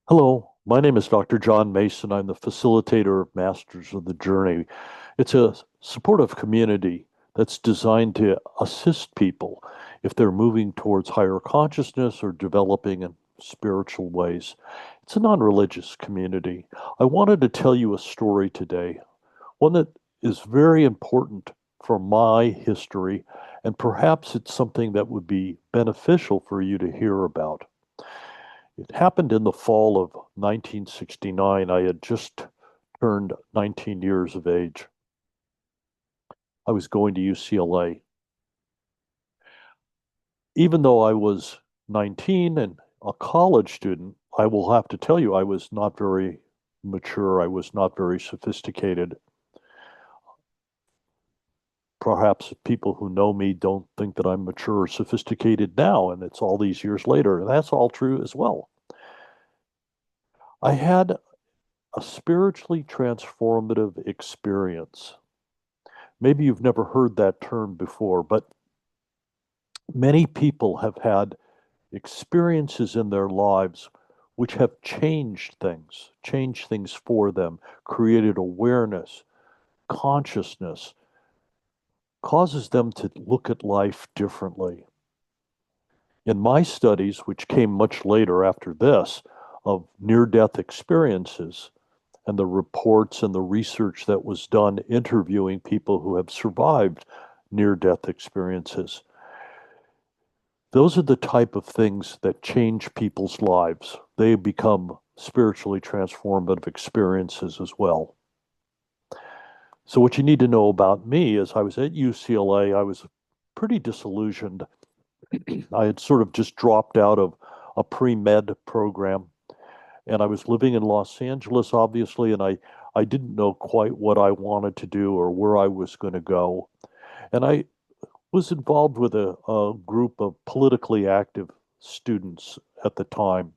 Hello, my name is Dr. John Mason. I'm the facilitator of Masters of the Journey. It's a supportive community that's designed to assist people if they're moving towards higher consciousness or developing in spiritual ways. It's a non-religious community. I wanted to tell you a story today, one that is very important for my history, and perhaps it's something that would be beneficial for you to hear about. It happened in the fall of 1969. I had just turned 19 years of age. I was going to UCLA. Even though I was 19 and a college student, I will have to tell you I was not very mature. I was not very sophisticated. Perhaps people who know me don't think that I'm mature or sophisticated now, and it's all these years later. And that's all true as well. I had a spiritually transformative experience. Maybe you've never heard that term before, but many people have had experiences in their lives which have changed things for them, created awareness, consciousness, causes them to look at life differently. In my studies, which came much later after this, of near death experiences, and the reports and the research that was done interviewing people who have survived near death experiences. Those are the type of things that change people's lives. They become spiritually transformative experiences as well. So, what you need to know about me is I was at UCLA. I was pretty disillusioned. I had sort of just dropped out of a pre med program, and I was living in Los Angeles, obviously, and I didn't know quite what I wanted to do or where I was going to go. And I was involved with a group of politically active students at the time.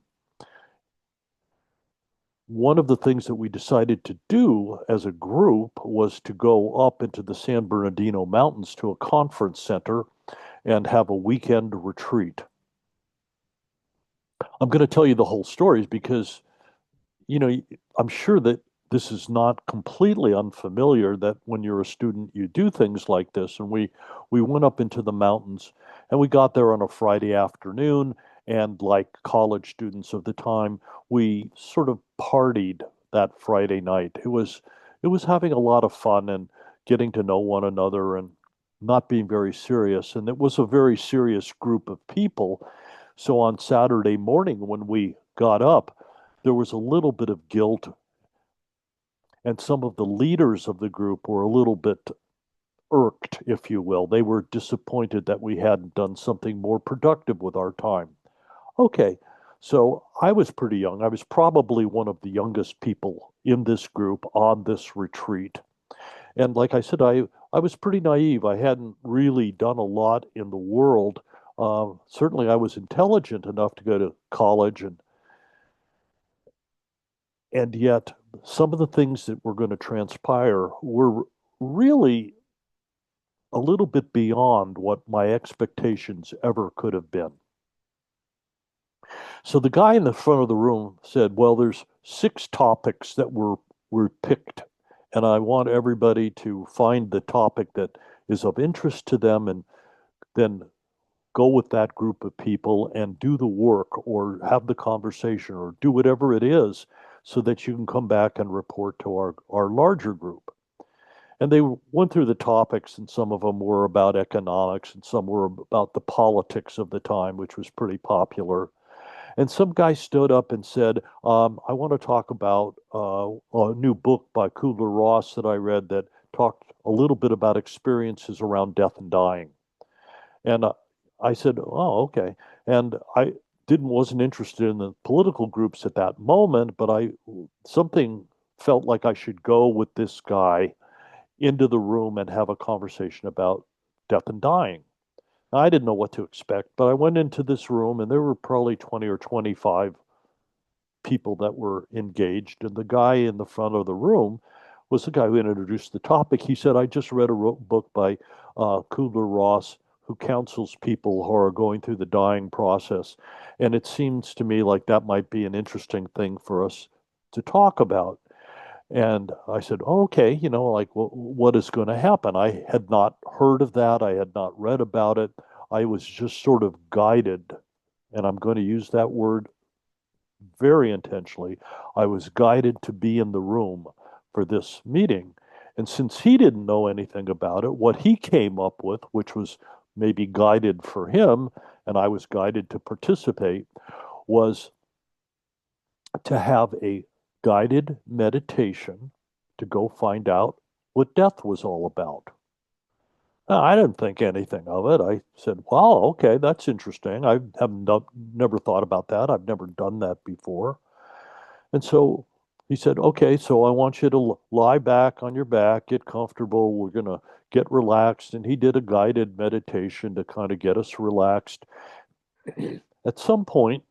One of the things that we decided to do as a group was to go up into the San Bernardino Mountains to a conference center and have a weekend retreat. I'm going to tell you the whole story because, you know, I'm sure that this is not completely unfamiliar that when you're a student, you do things like this. And we went up into the mountains and we got there on a Friday afternoon. And like college students of the time, we sort of partied that Friday night. It was having a lot of fun and getting to know one another and not being very serious. And it was a very serious group of people. So on Saturday morning, when we got up, there was a little bit of guilt, and some of the leaders of the group were a little bit irked, if you will. They were disappointed that we hadn't done something more productive with our time. Okay, so I was pretty young. I was probably one of the youngest people in this group on this retreat. And like I said, I was pretty naive. I hadn't really done a lot in the world. Certainly, I was intelligent enough to go to college, and yet some of the things that were going to transpire were really a little bit beyond what my expectations ever could have been. So the guy in the front of the room said, "Well, there's 6 topics that were picked, and I want everybody to find the topic that is of interest to them and then go with that group of people and do the work or have the conversation or do whatever it is so that you can come back and report to our larger group." And they went through the topics, and some of them were about economics, and some were about the politics of the time, which was pretty popular. And some guy stood up and said, I want to talk about a new book by Kubler-Ross that I read that talked a little bit about experiences around death and dying. And I said, "Oh, okay." And I didn't wasn't interested in the political groups at that moment, but I something felt like I should go with this guy into the room and have a conversation about death and dying. I didn't know what to expect, but I went into this room and there were probably 20 or 25 people that were engaged. And the guy in the front of the room was the guy who introduced the topic. He said, "I just read a book by Kubler-Ross who counsels people who are going through the dying process. And it seems to me like that might be an interesting thing for us to talk about. And I said, oh, okay, like what is going to happen? I had not heard of that. I had not read about it. I was just sort of guided, and I'm going to use that word very intentionally. I was guided to be in the room for this meeting. And since he didn't know anything about it, what he came up with, which was maybe guided for him, and I was guided to participate, was to have a guided meditation to go find out what death was all about. Now, I didn't think anything of it. I said, wow, okay, that's interesting. I have never thought about that. I've never done that before. And so he said, okay, so I want you to lie back on your back, get comfortable. We're going to get relaxed. And he did a guided meditation to kind of get us relaxed. At some point,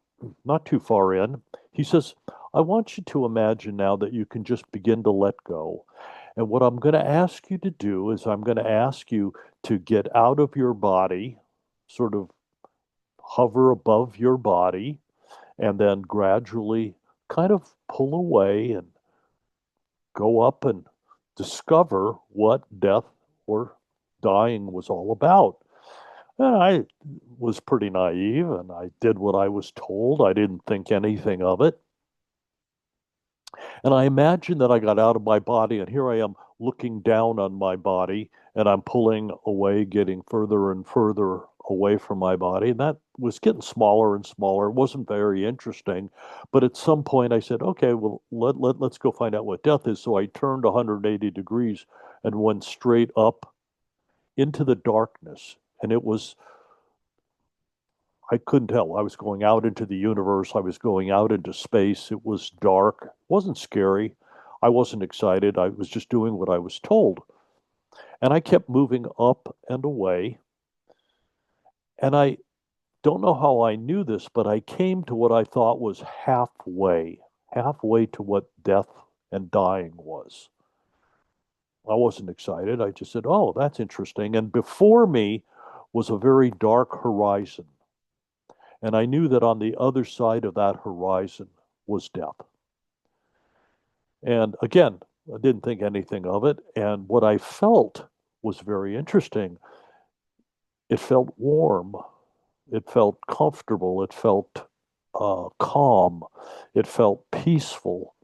not too far in, he says, I want you to imagine now that you can just begin to let go. And what I'm going to ask you to do is I'm going to ask you to get out of your body, sort of hover above your body, and then gradually kind of pull away and go up and discover what death or dying was all about. And I was pretty naive and I did what I was told. I didn't think anything of it. And I imagined that I got out of my body and here I am looking down on my body and I'm pulling away, getting further and further away from my body. And that was getting smaller and smaller. It wasn't very interesting. But at some point I said, okay, well, let's go find out what death is. So I turned 180 degrees and went straight up into the darkness. And it was I couldn't tell. I was going out into the universe. I was going out into space. It was dark. It wasn't scary. I wasn't excited. I was just doing what I was told. And I kept moving up and away. And I don't know how I knew this, but I came to what I thought was halfway to what death and dying was. I wasn't excited. I just said, oh, that's interesting. And before me was a very dark horizon. And I knew that on the other side of that horizon was death. And again, I didn't think anything of it. And what I felt was very interesting. It felt warm. It felt comfortable. It felt calm. It felt peaceful.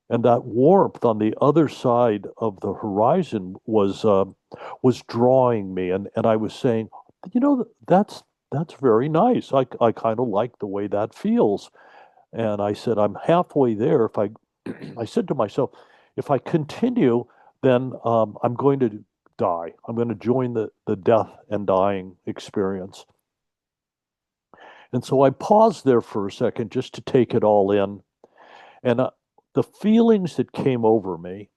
And that warmth on the other side of the horizon was drawing me. And I was saying, that's very nice. I kind of like the way that feels. And I said, I'm halfway there. If I, I said to myself, if I continue, then I'm going to die. I'm going to join the death and dying experience. And so I paused there for a second just to take it all in. And the feelings that came over me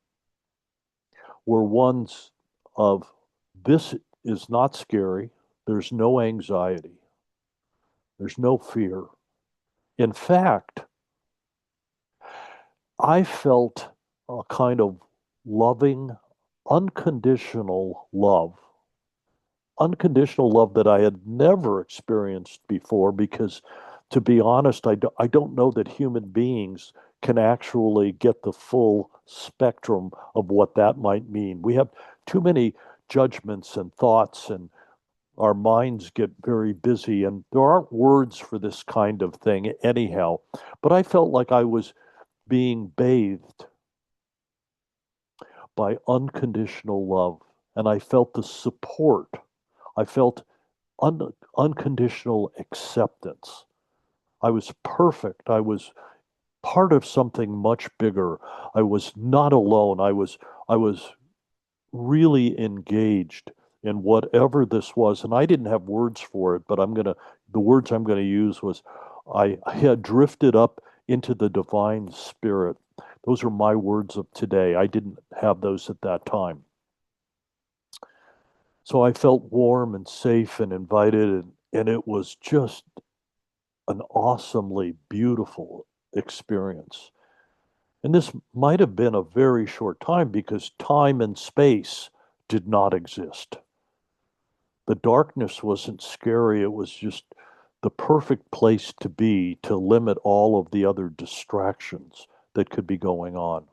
were ones of this is not scary. There's no anxiety. There's no fear. In fact, I felt a kind of loving, unconditional love that I had never experienced before because, to be honest, I don't know that human beings can actually get the full spectrum of what that might mean. We have too many judgments and thoughts, and our minds get very busy, and there aren't words for this kind of thing anyhow. But I felt like I was being bathed by unconditional love. And I felt the support. I felt unconditional acceptance. I was perfect. I was part of something much bigger. I was not alone. I was really engaged in whatever this was. And I didn't have words for it, but the words I'm gonna use was I had drifted up into the divine spirit. Those are my words of today. I didn't have those at that time. So I felt warm and safe and invited, and it was just an awesomely beautiful experience. And this might have been a very short time because time and space did not exist. the darkness wasn't scary. It was just the perfect place to be to limit all of the other distractions that could be going on.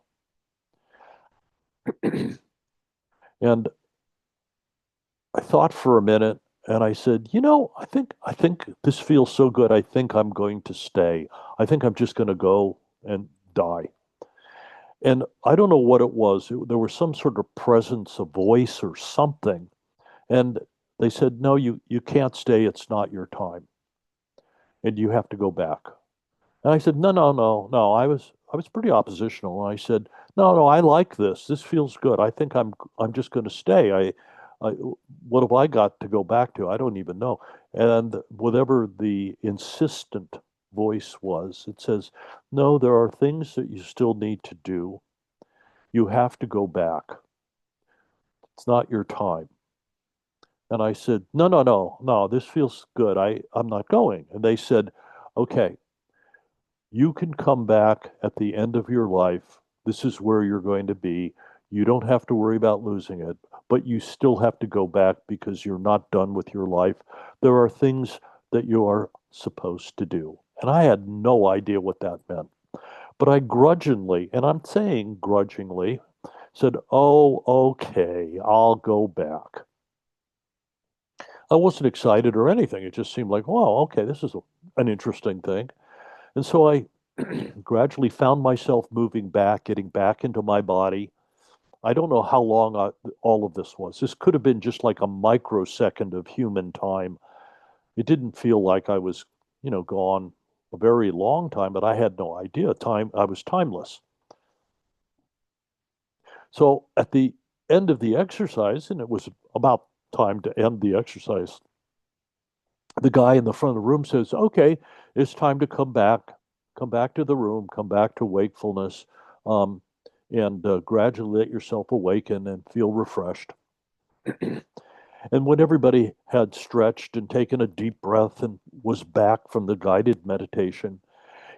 And I thought for a minute and I said, I think this feels so good. I think I'm going to stay. I think I'm just going to go and die. And I don't know what it was. There was some sort of presence, a voice or something. And they said, no, you can't stay. It's not your time. And you have to go back. And I said, no, no, no, no. I was pretty oppositional. And I said, no, no, I like this. This feels good. I think I'm just going to stay. I what have I got to go back to? I don't even know. And whatever the insistent voice was, it says, no, there are things that you still need to do. You have to go back. It's not your time. And I said, no, no, no, no, this feels good. I'm not going. And they said, okay, you can come back at the end of your life. This is where you're going to be. You don't have to worry about losing it, but you still have to go back because you're not done with your life. There are things that you are supposed to do. And I had no idea what that meant. But I grudgingly, and I'm saying grudgingly, said, oh, okay, I'll go back. I wasn't excited or anything. It just seemed like, wow, okay, this is an interesting thing. And so I gradually found myself moving back, getting back into my body. I don't know how long all of this was. This could have been just like a microsecond of human time. It didn't feel like I was, gone a very long time, but I had no idea. I was timeless. So at the end of the exercise, and it was about time to end the exercise, the guy in the front of the room says, okay, it's time to come back to the room, come back to wakefulness, um, and gradually let yourself awaken and feel refreshed. And when everybody had stretched and taken a deep breath and was back from the guided meditation,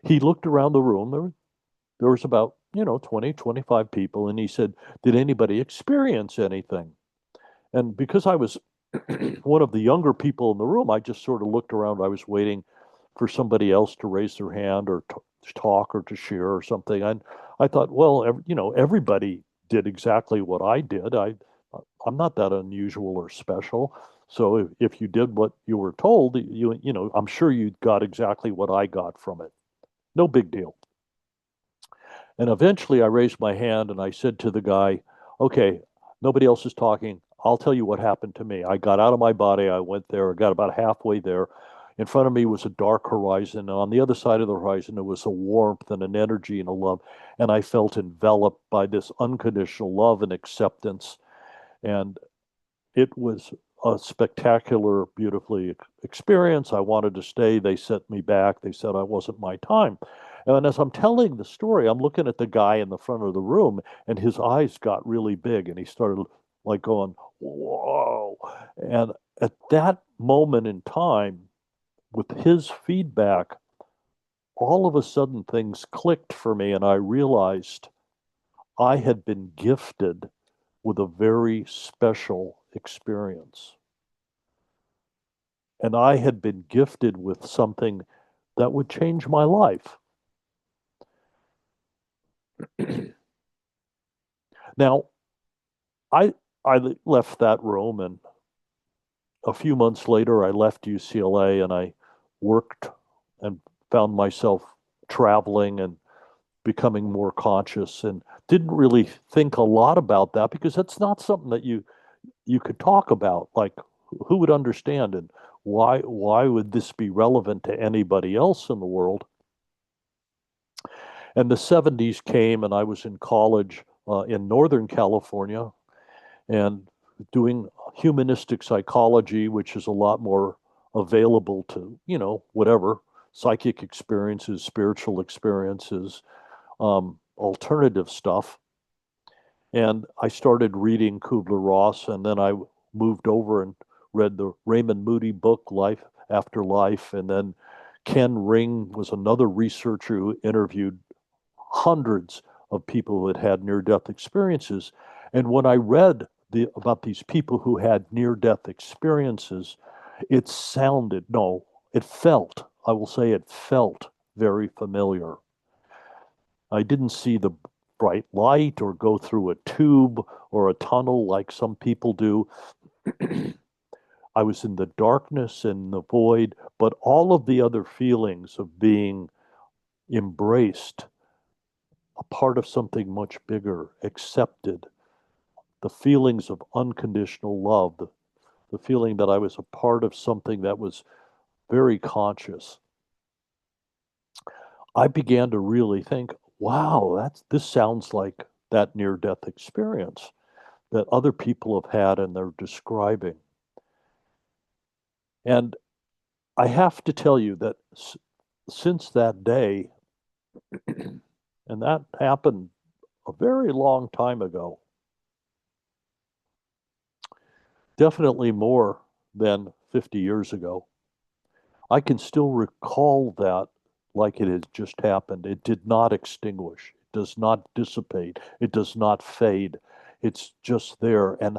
he looked around the room. There was about, 20, 25 people. And he said, did anybody experience anything? And because I was one of the younger people in the room, I just sort of looked around. I was waiting for somebody else to raise their hand or to talk or to share or something. And I thought, well, everybody did exactly what I did. I'm not that unusual or special. So if you did what you were told, I'm sure you got exactly what I got from it. No big deal. And eventually I raised my hand and I said to the guy, okay, nobody else is talking. I'll tell you what happened to me. I got out of my body. I went there. I got about halfway there. In front of me was a dark horizon. And on the other side of the horizon, there was a warmth and an energy and a love. And I felt enveloped by this unconditional love and acceptance. And it was a spectacular, beautifully experience. I wanted to stay. They sent me back. They said I wasn't my time. And as I'm telling the story, I'm looking at the guy in the front of the room, and his eyes got really big, and he started like going, "Whoa!" And at that moment in time, with his feedback, all of a sudden things clicked for me, and I realized I had been gifted with a very special experience. And I had been gifted with something that would change my life. Now, I I left that room, and a few months later I left UCLA and I worked and found myself traveling and becoming more conscious and didn't really think a lot about that because that's not something that you could talk about. Like, who would understand, and why would this be relevant to anybody else in the world? And the 70s came, and I was in college in Northern California and doing humanistic psychology, which is a lot more available to, whatever psychic experiences, spiritual experiences, alternative stuff. And I started reading Kubler-Ross, and then I moved over and read the Raymond Moody book, Life After Life. And then Ken Ring was another researcher who interviewed hundreds of people who had had near death experiences. And when I read about these people who had near-death experiences, it sounded, no, it felt, I will say it felt very familiar. I didn't see the bright light or go through a tube or a tunnel like some people do. I was in the darkness and the void, but all of the other feelings of being embraced, a part of something much bigger, accepted, the feelings of unconditional love, the feeling that I was a part of something that was very conscious. I began to really think, wow, this sounds like that near death experience that other people have had and they're describing. And I have to tell you that since that day, and that happened a very long time ago, definitely more than 50 years ago, I can still recall that like it had just happened. It did not extinguish, it does not dissipate, it does not fade. It's just there. And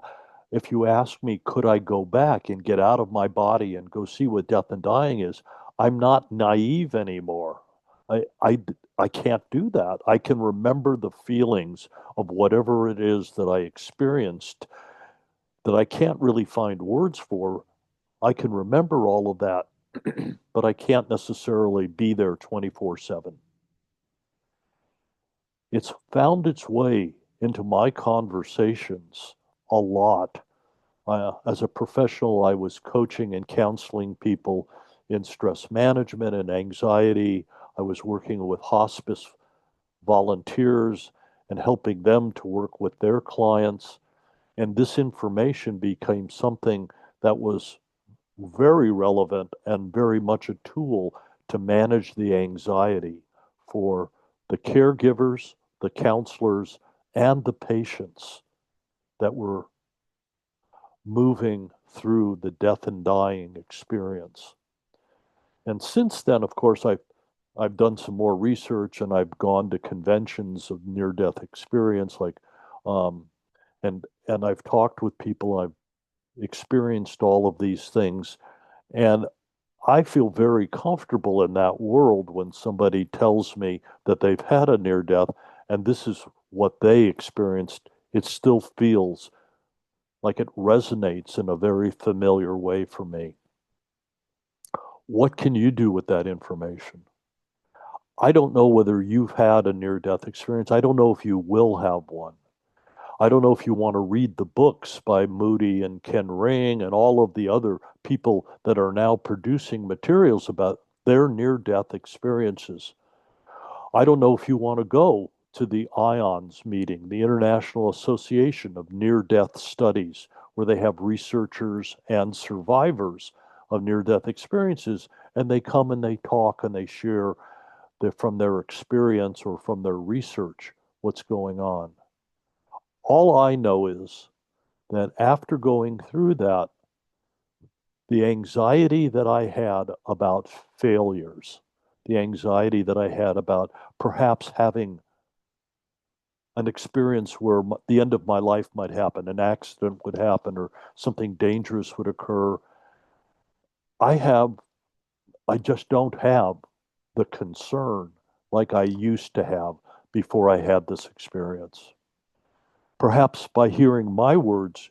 if you ask me, could I go back and get out of my body and go see what death and dying is? I'm not naive anymore. I, I, I can't do that. I can remember the feelings of whatever it is that I experienced that I can't really find words for. I can remember all of that, but I can't necessarily be there 24/7. It's found its way into my conversations a lot. As a professional, I was coaching and counseling people in stress management and anxiety. I was working with hospice volunteers and helping them to work with their clients. And this information became something that was very relevant and very much a tool to manage the anxiety for the caregivers, the counselors, and the patients that were moving through the death and dying experience. And since then, of course, I've done some more research and I've gone to conventions of near death experience, like um, and I've talked with people. I've experienced all of these things, and I feel very comfortable in that world when somebody tells me that they've had a near death and this is what they experienced. It still feels like it resonates in a very familiar way for me. What can you do with that information? I don't know whether you've had a near death experience. I don't know if you will have one. I don't know if you want to read the books by Moody and Ken Ring and all of the other people that are now producing materials about their near death experiences. I don't know if you want to go to the IONS meeting, the International Association of Near Death Studies, where they have researchers and survivors of near death experiences, and they come and they talk and they share from their experience or from their research what's going on. All I know is that after going through that, the anxiety that I had about failures, the anxiety that I had about perhaps having an experience where the end of my life might happen, an accident would happen, or something dangerous would occur. I have, I just don't have the concern like I used to have before I had this experience. Perhaps by hearing my words,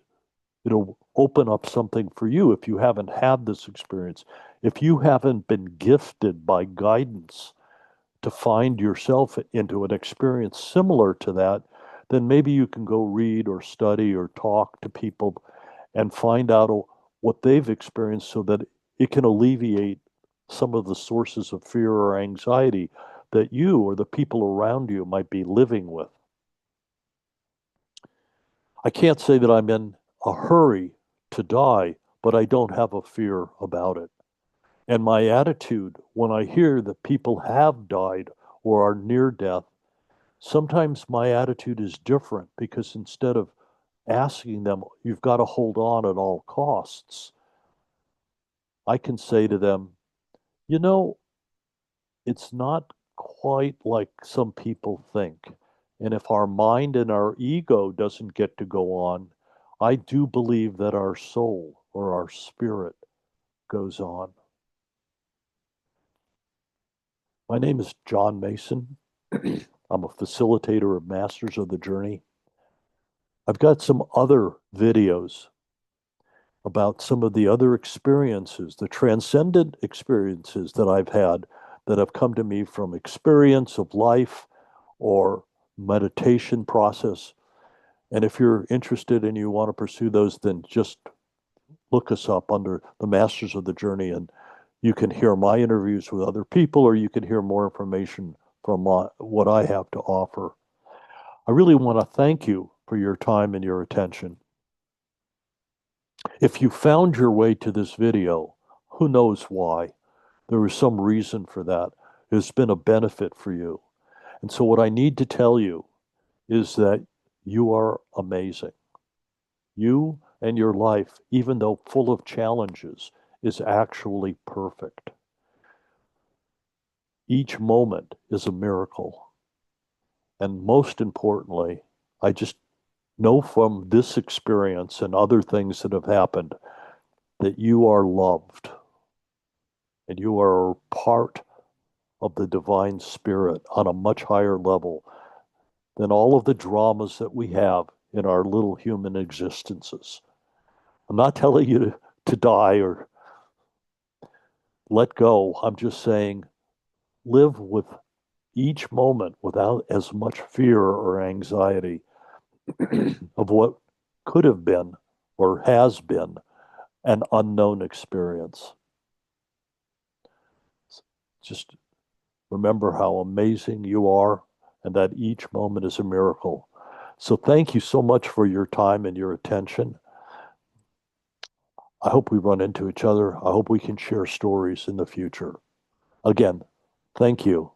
it'll open up something for you if you haven't had this experience. If you haven't been gifted by guidance to find yourself into an experience similar to that, then maybe you can go read or study or talk to people and find out what they've experienced so that it can alleviate some of the sources of fear or anxiety that you or the people around you might be living with. I can't say that I'm in a hurry to die, but I don't have a fear about it. And my attitude when I hear that people have died or are near death, sometimes my attitude is different because instead of asking them, you've got to hold on at all costs, I can say to them, you know, it's not quite like some people think. And if our mind and our ego doesn't get to go on, I do believe that our soul or our spirit goes on. My name is John Mason. I'm a facilitator of Masters of the Journey. I've got some other videos about some of the other experiences, the transcendent experiences that I've had that have come to me from experience of life or meditation process. And if you're interested and you want to pursue those, then just look us up under the Masters of the Journey, and you can hear my interviews with other people, or you can hear more information from what I have to offer. I really want to thank you for your time and your attention. If you found your way to this video, who knows why? There was some reason for that. It's been a benefit for you. And so, what I need to tell you is that you are amazing. You and your life, even though full of challenges, is actually perfect. Each moment is a miracle. And most importantly, I just know from this experience and other things that have happened that you are loved and you are part of the divine spirit on a much higher level than all of the dramas that we have in our little human existences. I'm not telling you to die or let go. I'm just saying live with each moment without as much fear or anxiety of what could have been or has been an unknown experience. Just remember how amazing you are and that each moment is a miracle. So thank you so much for your time and your attention. I hope we run into each other. I hope we can share stories in the future. Again, thank you.